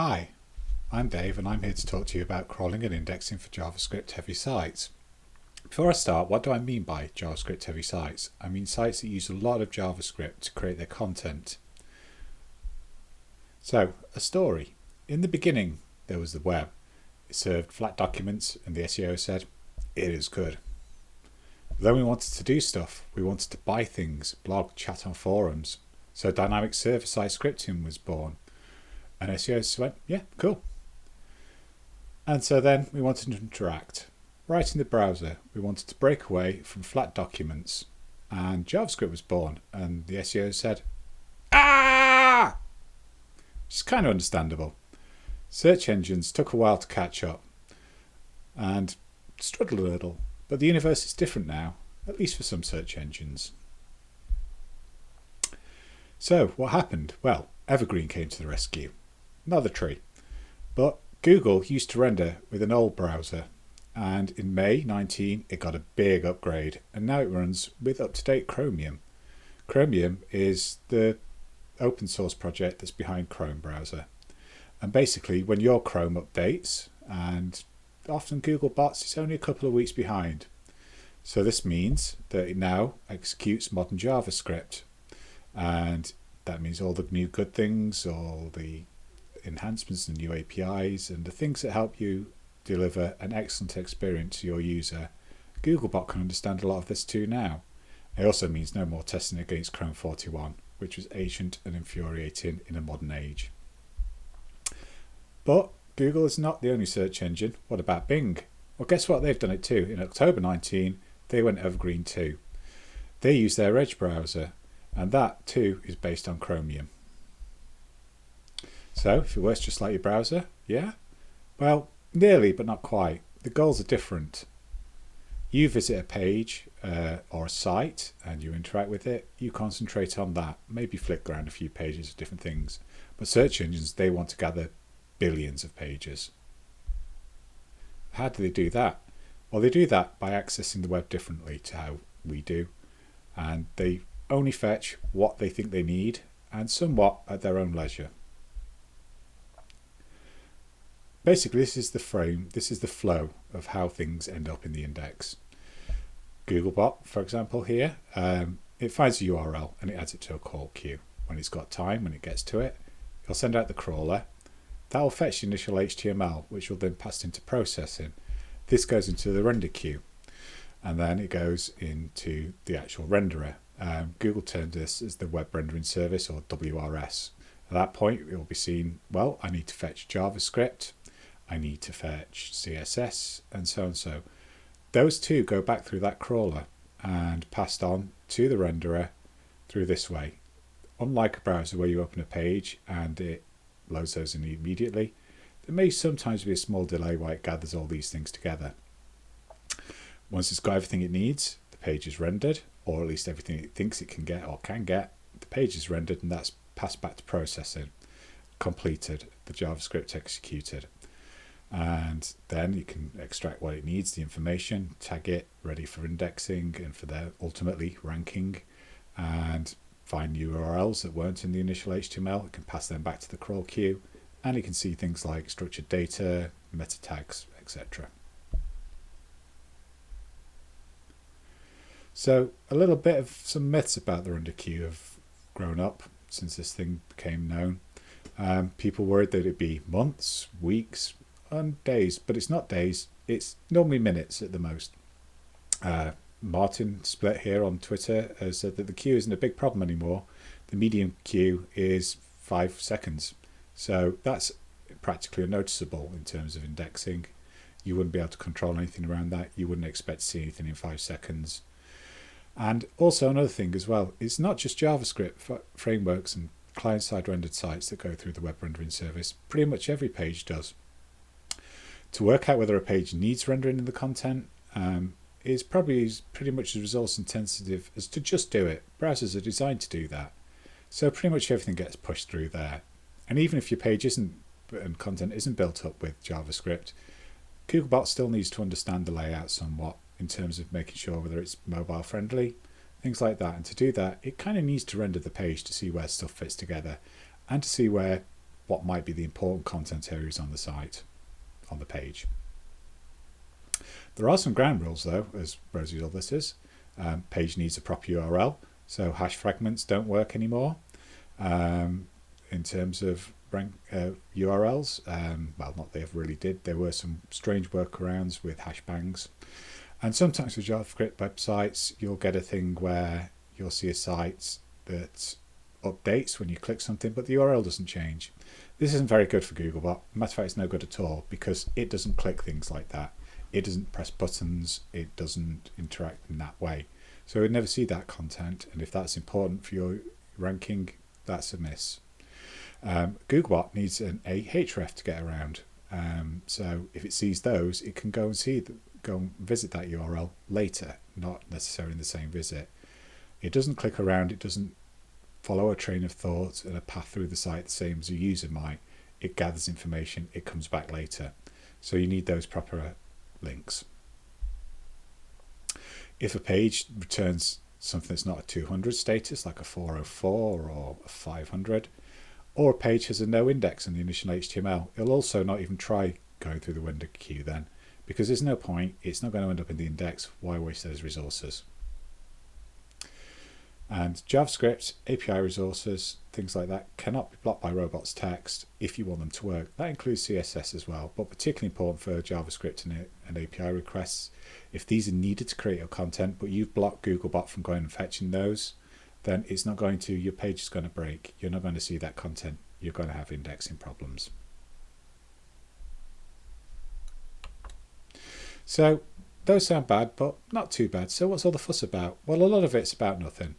Hi, I'm Dave and I'm here to talk to you about crawling and indexing for JavaScript heavy sites. Before I start, what do I mean by JavaScript heavy sites? I mean sites that use a lot of JavaScript to create their content. So, a story. In the beginning, there was the web. It served flat documents and the SEO said, it is good. But then we wanted to do stuff. We wanted to buy things, blog, chat on forums. So dynamic server-side scripting was born. And SEO went, yeah, cool. And so then we wanted to interact. Right in the browser, we wanted to break away from flat documents. And JavaScript was born. And the SEO said, ah! Which is kind of understandable. Search engines took a while to catch up and struggled a little. But the universe is different now, at least for some search engines. So what happened? Well, Evergreen came to the rescue. Another tree. But Google used to render with an old browser, and in May 19 it got a big upgrade, and now it runs with up-to-date Chromium. Chromium is the open source project that's behind Chrome browser. And basically when your Chrome updates, and often Google bots, it's only a couple of weeks behind. So this means that it now executes modern JavaScript, and that means all the new good things, all the enhancements and new APIs and the things that help you deliver an excellent experience to your user. Googlebot can understand a lot of this too now. It also means no more testing against Chrome 41, which was ancient and infuriating in a modern age. But Google is not the only search engine. What about Bing? Well, guess what? They've done it too. In October 19, they went evergreen too. They use their Edge browser, and that too is based on Chromium. So if it works just like your browser, yeah? Well, nearly, but not quite. The goals are different. You visit a page or a site and you interact with it, you concentrate on that, maybe flick around a few pages of different things. But search engines, they want to gather billions of pages. How do they do that? Well, they do that by accessing the web differently to how we do. And they only fetch what they think they need and somewhat at their own leisure. Basically, this is the frame, this is the flow of how things end up in the index. Googlebot, for example, here, it finds a URL and it adds it to a call queue. When it's got time, when it gets to it, it'll send out the crawler. That will fetch the initial HTML, which will then pass into processing. This goes into the render queue, and then it goes into the actual renderer. Google termed this as the Web Rendering Service, or WRS. At that point, it will be seen, well, I need to fetch JavaScript, I need to fetch CSS, and so on. So those two go back through that crawler and passed on to the renderer through this way. Unlike a browser where you open a page and it loads those in immediately, there may sometimes be a small delay while it gathers all these things together. Once it's got everything it needs, the page is rendered, or at least everything it thinks it can get or can get, the page is rendered, and that's passed back to processing, completed, the JavaScript executed. And then you can extract what it needs, the information, tag it, ready for indexing and for their ultimately ranking, and find URLs that weren't in the initial HTML. It can pass them back to the crawl queue, and you can see things like structured data, meta tags, etc. So a little bit of some myths about the render queue have grown up since this thing became known. People worried that it'd be months, weeks, and days, but it's not days, it's normally minutes at the most. Martin Split here on Twitter has said that the queue isn't a big problem anymore. The median queue is 5 seconds. So that's practically unnoticeable in terms of indexing. You wouldn't be able to control anything around that. You wouldn't expect to see anything in 5 seconds. And also another thing as well, it's not just JavaScript frameworks and client-side rendered sites that go through the web rendering service. Pretty much every page does. To work out whether a page needs rendering in the content is probably pretty much as resource intensive as to just do it. Browsers are designed to do that. So pretty much everything gets pushed through there. And even if your page isn't and content isn't built up with JavaScript, Googlebot still needs to understand the layout somewhat in terms of making sure whether it's mobile friendly, things like that. And to do that, it kind of needs to render the page to see where stuff fits together and to see where what might be the important content areas on the site, on the page. There are some ground rules though, as rosy all this is. Page needs a proper URL, so hash fragments don't work anymore. In terms of URLs, well, not they ever really did. There were some strange workarounds with hash bangs. And sometimes with JavaScript websites, you'll get a thing where you'll see a site that updates when you click something, but the URL doesn't change. This isn't very good for Googlebot. Matter of fact, it's no good at all because it doesn't click things like that. It doesn't press buttons. It doesn't interact in that way. So we'd never see that content. And if that's important for your ranking, that's a miss. Googlebot needs an ahref to get around. So if it sees those, it can go and visit that URL later, not necessarily in the same visit. It doesn't click around. It doesn't follow a train of thought and a path through the site the same as a user might. It gathers information. It comes back later. So you need those proper links. If a page returns something that's not a 200 status, like a 404 or a 500, or a page has a no index in the initial HTML, it'll also not even try going through the window queue then, because there's no point. It's not going to end up in the index. Why waste those resources? And JavaScript, API resources, things like that cannot be blocked by robots text if you want them to work. That includes CSS as well, but particularly important for JavaScript and API requests. If these are needed to create your content, but you've blocked Googlebot from going and fetching those, then it's not going to, your page is going to break. You're not going to see that content. You're going to have indexing problems. So those sound bad, but not too bad. So what's all the fuss about? Well, a lot of it's about nothing.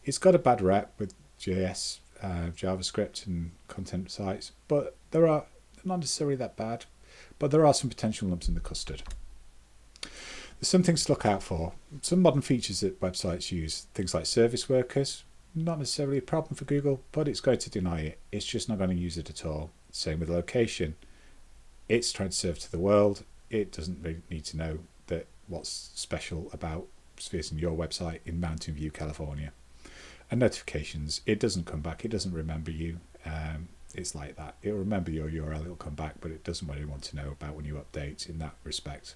It's got a bad rep with JS, JavaScript and content sites, but they're not necessarily that bad, but there are some potential lumps in the custard. There's some things to look out for. Some modern features that websites use, things like service workers, not necessarily a problem for Google, but it's going to deny it. It's just not going to use it at all. Same with location. It's trying to serve to the world. It doesn't really need to know that what's special about visiting your website in Mountain View, California. And notifications, it doesn't come back. It doesn't remember you. It's like that. It'll remember your URL. It'll come back, but it doesn't really want to know about when you update in that respect.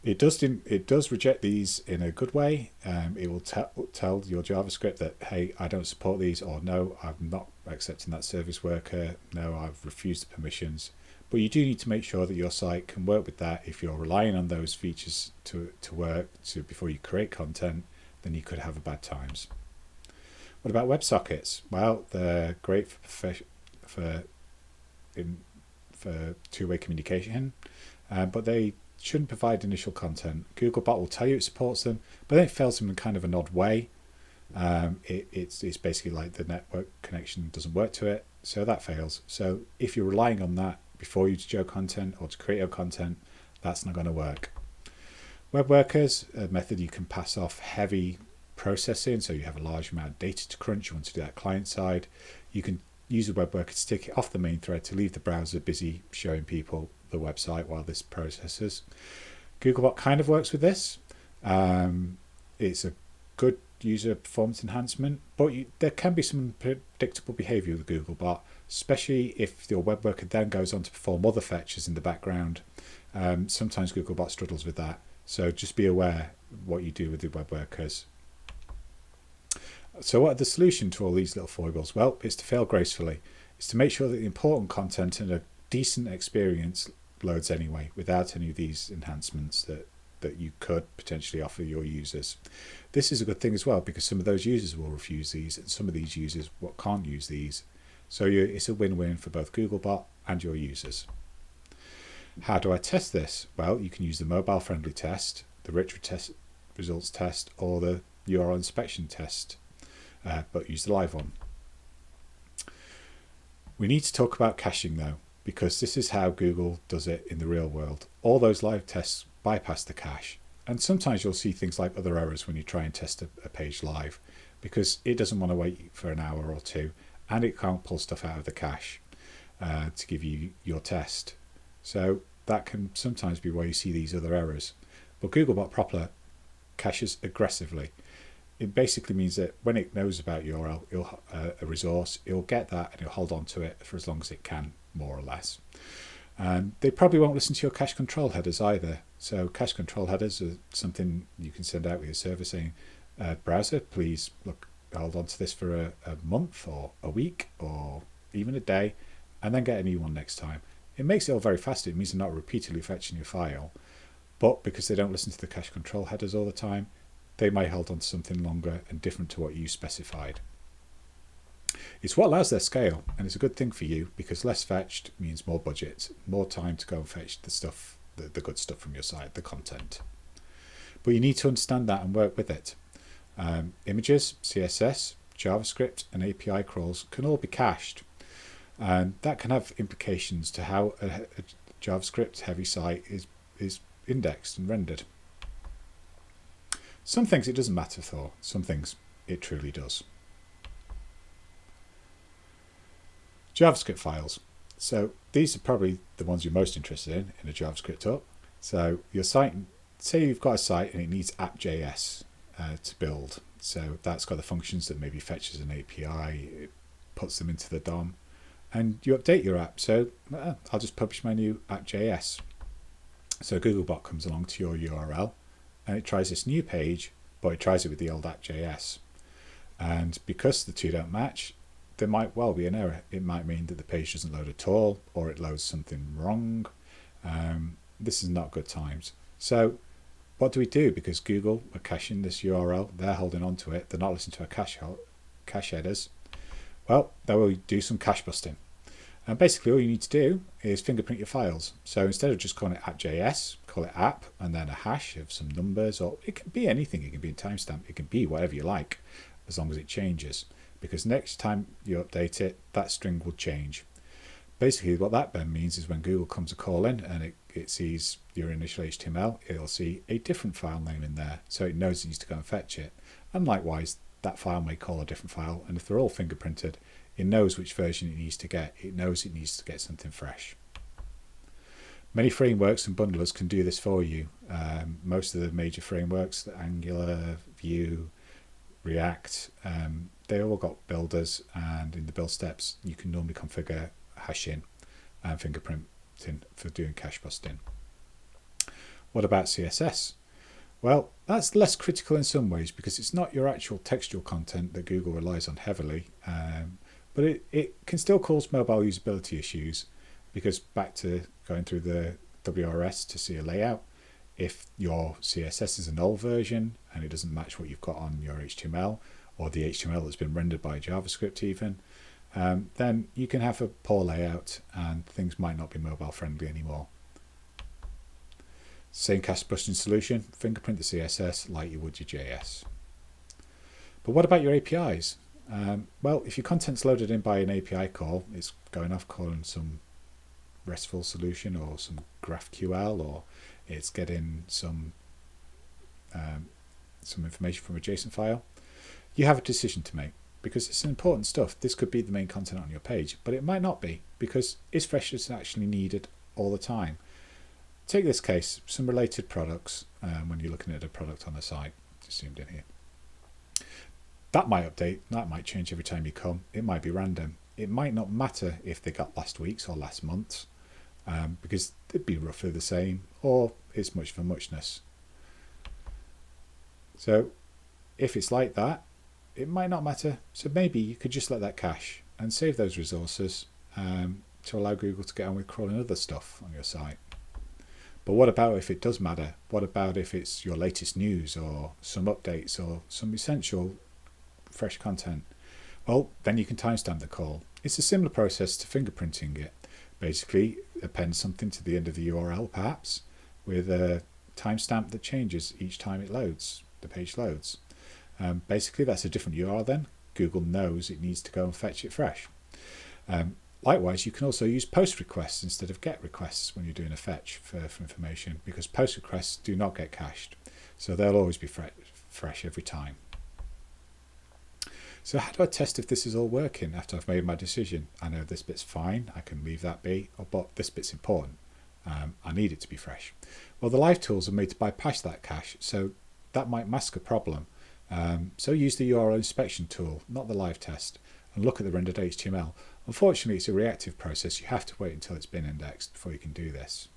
It does reject these in a good way. It will tell your JavaScript that, hey, I don't support these, or no, I'm not accepting that service worker. No, I've refused the permissions. But you do need to make sure that your site can work with that. If you're relying on those features to work before you create content, then you could have bad times. What about WebSockets? Well, they're great for two-way communication, but they shouldn't provide initial content. Googlebot will tell you it supports them, but then it fails them in kind of an odd way. It's basically like the network connection doesn't work to it, so that fails. So if you're relying on that before you to show content or to create your content, that's not going to work. Web workers, a method you can pass off heavy processing, so you have a large amount of data to crunch. You want to do that client side. You can use a web worker to stick it off the main thread to leave the browser busy showing people the website while this processes. Googlebot kind of works with this. It's a good user performance enhancement, but there can be some predictable behavior with Googlebot, especially if your web worker then goes on to perform other fetches in the background. Sometimes Googlebot struggles with that. So just be aware what you do with the web workers. So what are the solution to all these little foibles? Well, it's to fail gracefully. It's to make sure that the important content and a decent experience loads anyway, without any of these enhancements that you could potentially offer your users. This is a good thing as well, because some of those users will refuse these, and some of these users can't use these. So it's a win-win for both Googlebot and your users. How do I test this? Well, you can use the mobile-friendly test, the rich results test, or the URL inspection test, but use the live one. We need to talk about caching though, because this is how Google does it in the real world. All those live tests bypass the cache, and sometimes you'll see things like other errors when you try and test a page live, because it doesn't want to wait for an hour or two, and it can't pull stuff out of the cache to give you your test. So that can sometimes be why you see these other errors. But Googlebot proper caches aggressively. It basically means that when it knows about URL, a resource, it'll get that and it'll hold on to it for as long as it can, more or less. And they probably won't listen to your cache control headers either. So cache control headers are something you can send out with your server saying, browser, please hold on to this for a month or a week or even a day, and then get a new one next time. It makes it all very fast. It means they're not repeatedly fetching your file. But because they don't listen to the cache control headers all the time, they might hold on to something longer and different to what you specified. It's what allows their scale, and it's a good thing for you because less fetched means more budget, more time to go and fetch the stuff, the good stuff from your site, the content. But you need to understand that and work with it. Images, CSS, JavaScript and API crawls can all be cached, and that can have implications to how a JavaScript heavy site is indexed and rendered. Some things it doesn't matter for, some things it truly does. JavaScript files. So these are probably the ones you're most interested in a JavaScript up. So your site, say you've got a site and it needs app.js to build. So that's got the functions that maybe fetches an API, it puts them into the DOM, and you update your app. So I'll just publish my new app.js. So Googlebot comes along to your URL and it tries this new page, but it tries it with the old app.js. And because the two don't match, there might well be an error. It might mean that the page doesn't load at all, or it loads something wrong. This is not good times. So what do we do? Because Google are caching this URL, they're holding on to it, they're not listening to our cache headers. Well, they will do some cache busting. And basically all you need to do is fingerprint your files. So instead of just calling it app.js, call it app and then a hash of some numbers, or it can be anything. It can be a timestamp. It can be whatever you like, as long as it changes. Because next time you update it, that string will change. Basically what that then means is when Google comes a call in and it sees your initial HTML, it'll see a different file name in there. So it knows it needs to go and fetch it. And likewise, that file may call a different file. And if they're all fingerprinted, it knows which version it needs to get. It knows it needs to get something fresh. Many frameworks and bundlers can do this for you. Most of the major frameworks, the Angular, Vue, React, they all got builders, and in the build steps you can normally configure hashing and fingerprinting for doing cache busting. What about CSS? Well, that's less critical in some ways because it's not your actual textual content that Google relies on heavily, but it can still cause mobile usability issues because back to going through the WRS to see a layout, if your CSS is an old version and it doesn't match what you've got on your HTML, or the HTML that's been rendered by JavaScript even, then you can have a poor layout and things might not be mobile friendly anymore. Same cache busting solution, fingerprint the CSS like you would your JS. But what about your APIs? Well, if your content's loaded in by an API call, it's going off calling some RESTful solution or some GraphQL, or it's getting some information from a JSON file, you have a decision to make because it's important stuff. This could be the main content on your page, but it might not be because is freshness actually needed all the time? Take this case, some related products, when you're looking at a product on the site, just zoomed in here. That might update, that might change every time you come. It might be random. It might not matter if they got last week's or last month's, because they'd be roughly the same, or it's much for muchness. So if it's like that, it might not matter. So maybe you could just let that cache and save those resources to allow Google to get on with crawling other stuff on your site. But what about if it does matter? What about if it's your latest news or some updates or some essential fresh content? Well, then you can timestamp the call. It's a similar process to fingerprinting it. Basically, append something to the end of the URL perhaps with a timestamp that changes each time it loads, the page loads. Basically, that's a different URL then. Google knows it needs to go and fetch it fresh. Likewise, you can also use post requests instead of get requests when you're doing a fetch for information, because post requests do not get cached. So they'll always be fresh every time. So how do I test if this is all working after I've made my decision? I know this bit's fine, I can leave that be, but this bit's important. I need it to be fresh. Well, the live tools are made to bypass that cache, so that might mask a problem. So use the URL inspection tool, not the live test, and look at the rendered HTML. Unfortunately, it's a reactive process. You have to wait until it's been indexed before you can do this.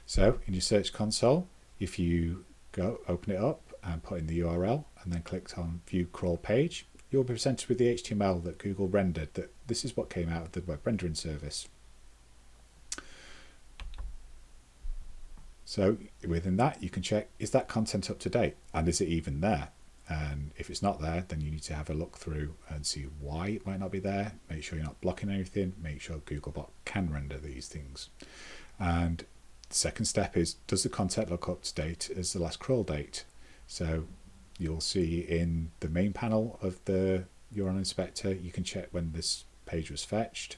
So in your search console, if you go open it up and put in the URL and then click on view crawl page, you'll be presented with the HTML that Google rendered. That this is what came out of the web rendering service. So within that, you can check, is that content up to date and is it even there? And if it's not there, then you need to have a look through and see why it might not be there. Make sure you're not blocking anything. Make sure Googlebot can render these things. And the second step is, does the content look up to date as the last crawl date? So you'll see in the main panel of the URL inspector, you can check when this page was fetched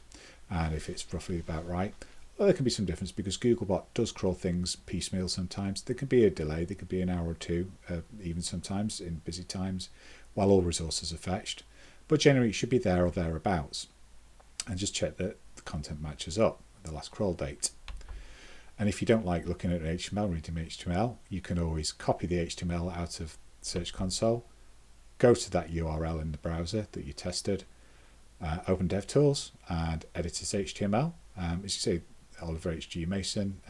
and if it's roughly about right. Well, there can be some difference because Googlebot does crawl things piecemeal sometimes. There can be a delay, there could be an hour or two, even sometimes in busy times, while all resources are fetched. But generally it should be there or thereabouts. And just check that the content matches up with the last crawl date. And if you don't like looking at HTML, reading HTML, you can always copy the HTML out of Search Console, go to that URL in the browser that you tested, open DevTools and edit as HTML. As you see, Oliver H.G. Mason,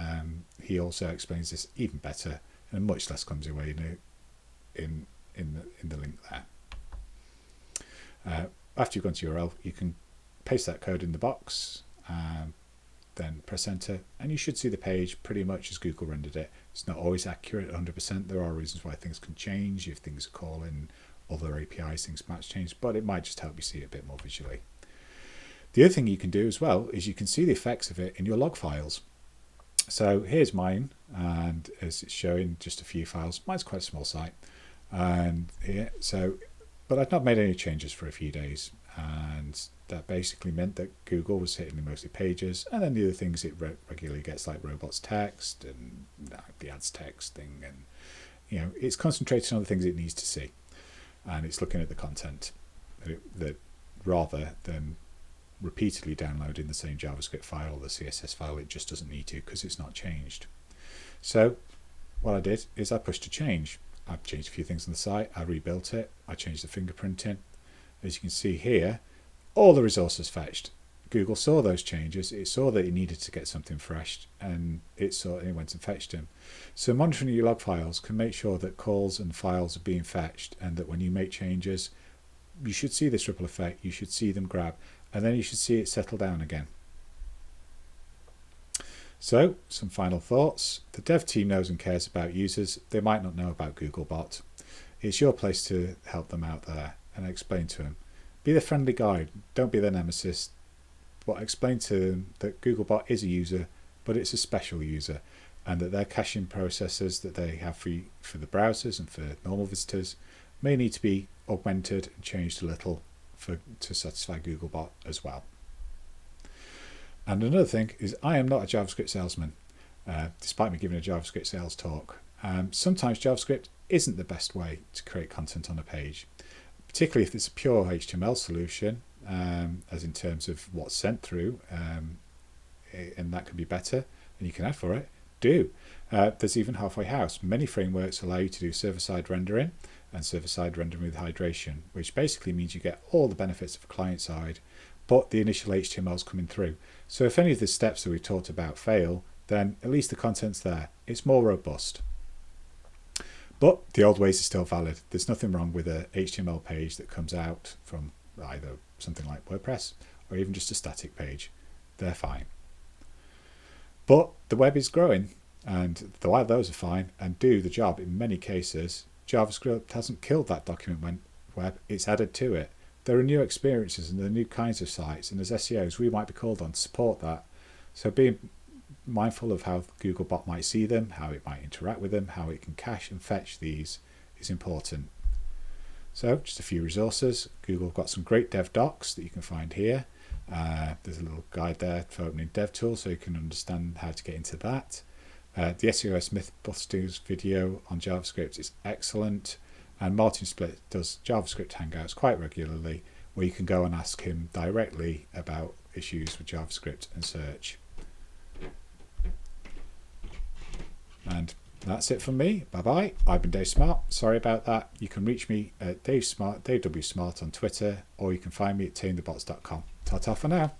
he also explains this even better in a much less clumsy way in the link there. After you've gone to URL, you can paste that code in the box, then press enter, and you should see the page pretty much as Google rendered it. It's not always accurate 100%. There are reasons why things can change. If things are calling other APIs, things might change, but it might just help you see it a bit more visually. The other thing you can do as well is you can see the effects of it in your log files. So here's mine, and as it's showing just a few files. Mine's quite a small site, and here, but I've not made any changes for a few days, and that basically meant that Google was hitting the mostly pages, and then the other things it regularly gets, like robots text and the ads text thing, and it's concentrating on the things it needs to see, and it's looking at the content that rather than repeatedly downloading the same JavaScript file or the CSS file. It just doesn't need to because it's not changed. So what I did is I pushed a change. I've changed a few things on the site, I rebuilt it, I changed the fingerprinting. As you can see here, all the resources fetched. Google saw those changes, it saw that it needed to get something fresh, and it went and fetched them. So monitoring your log files can make sure that calls and files are being fetched, and that when you make changes, you should see this ripple effect, you should see them grab, and then you should see it settle down again. So, some final thoughts. The dev team knows and cares about users. They might not know about Googlebot. It's your place to help them out there and explain to them. Be the friendly guide, don't be their nemesis, but explain to them that Googlebot is a user, but it's a special user, and that their caching processes that they have for the browsers and for normal visitors may need to be augmented and changed a little to satisfy Googlebot as well. And another thing is, I am not a JavaScript salesman, despite me giving a JavaScript sales talk. Sometimes JavaScript isn't the best way to create content on a page, particularly if it's a pure HTML solution, as in terms of what's sent through, and that can be better, and you can add for it. There's even Halfway House. Many frameworks allow you to do server-side rendering and server-side rendering with hydration, which basically means you get all the benefits of client-side, but the initial HTML is coming through. So if any of the steps that we talked about fail, then at least the content's there. It's more robust. But the old ways are still valid. There's nothing wrong with a HTML page that comes out from either something like WordPress or even just a static page. They're fine. But the web is growing, and while those are fine and do the job in many cases, JavaScript hasn't killed that document web, it's added to it. There are new experiences and there are new kinds of sites, and as SEOs we might be called on to support that. So being mindful of how Googlebot might see them, how it might interact with them, how it can cache and fetch these is important. So just a few resources. Google have got some great dev docs that you can find here. There's a little guide there for opening DevTools so you can understand how to get into that. The SEOS Mythbusters video on JavaScript is excellent, and Martin Splitt does JavaScript Hangouts quite regularly, where you can go and ask him directly about issues with JavaScript and search. And That's it from me. Bye bye. I've been Dave Smart. Sorry about that. You can reach me at Dave W Smart on Twitter, or you can find me at tamethebots.com. Ta-ta for now.